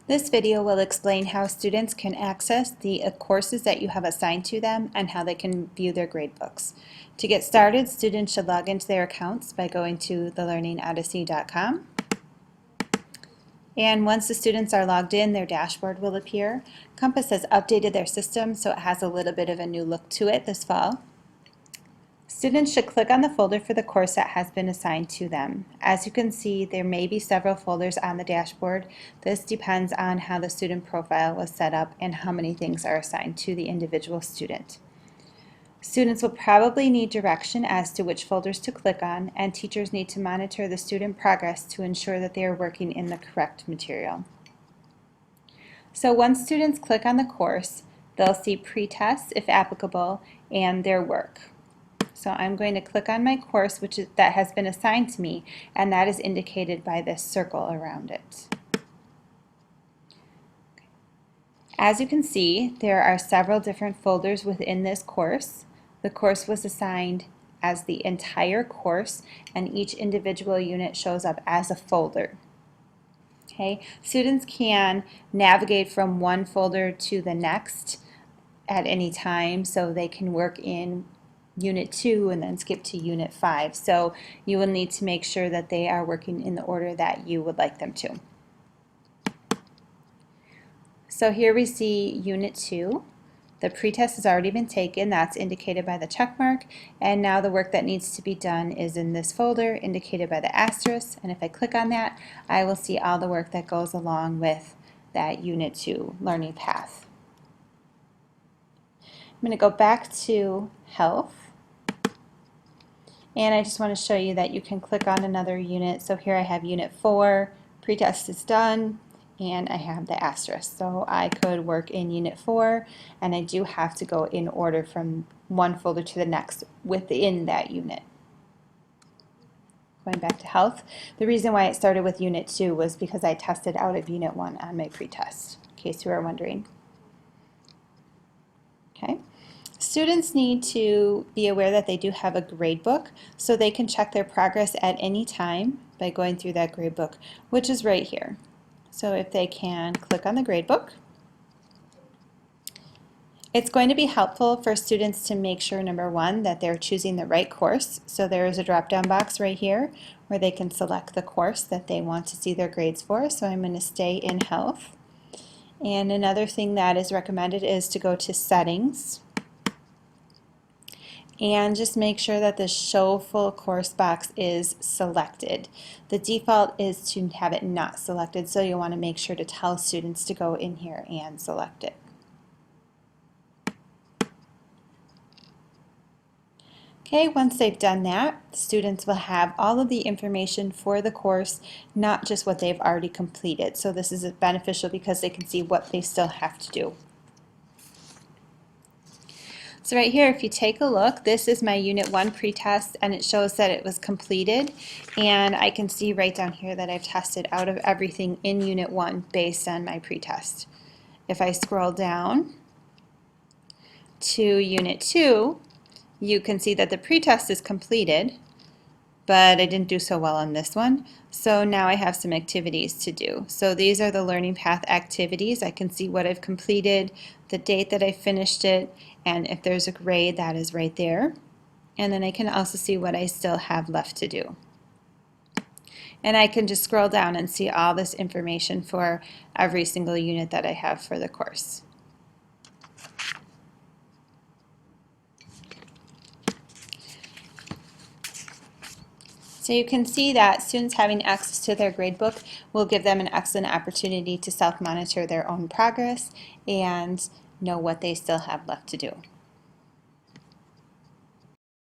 This video will explain how students can access the courses that you have assigned to them and how they can view their gradebooks. To get started, students should log into their accounts by going to thelearningodyssey.com. And once the students are logged in, their dashboard will appear. Compass has updated their system, so it has a little bit of a new look to it this fall. Students should click on the folder for the course that has been assigned to them. As you can see, there may be several folders on the dashboard. This depends on how the student profile was set up and how many things are assigned to the individual student. Students will probably need direction as to which folders to click on, and teachers need to monitor the student progress to ensure that they are working in the correct material. So once students click on the course, they'll see pre-tests, if applicable, and their work. So I'm going to click on my course that has been assigned to me, and that is indicated by this circle around it. As you can see, there are several different folders within this course. The course was assigned as the entire course, and each individual unit shows up as a folder. Okay, students can navigate from one folder to the next at any time, so they can work in Unit 2 and then skip to Unit 5. So you will need to make sure that they are working in the order that you would like them to. So here we see Unit 2. The pretest has already been taken. That's indicated by the check mark. And now the work that needs to be done is in this folder indicated by the asterisk. And if I click on that, I will see all the work that goes along with that Unit 2 learning path. I'm going to go back to Health. And I just want to show you that you can click on another unit. So here I have Unit 4, pretest is done, and I have the asterisk. So I could work in Unit 4, and I do have to go in order from one folder to the next within that unit. Going back to Health, the reason why it started with Unit 2 was because I tested out of Unit 1 on my pretest, in case you were wondering. Okay. Students need to be aware that they do have a gradebook, so they can check their progress at any time by going through that gradebook, which is right here. So if they can click on the gradebook, it's going to be helpful for students to make sure, number one, that they're choosing the right course. So there is a drop-down box right here where they can select the course that they want to see their grades for. So I'm going to stay in Health. And another thing that is recommended is to go to Settings, and just make sure that the Show Full Course box is selected. The default is to have it not selected, so you want to make sure to tell students to go in here and select it. Okay, once they've done that, students will have all of the information for the course, not just what they've already completed. So this is beneficial because they can see what they still have to do. So right here, if you take a look, this is my Unit 1 pretest, and it shows that it was completed. And I can see right down here that I've tested out of everything in Unit 1 based on my pretest. If I scroll down to Unit 2, you can see that the pretest is completed, but I didn't do so well on this one. So now I have some activities to do. So these are the learning path activities. I can see what I've completed, the date that I finished it, and if there's a grade, that is right there. And then I can also see what I still have left to do. And I can just scroll down and see all this information for every single unit that I have for the course. So you can see that students having access to their gradebook will give them an excellent opportunity to self-monitor their own progress and know what they still have left to do.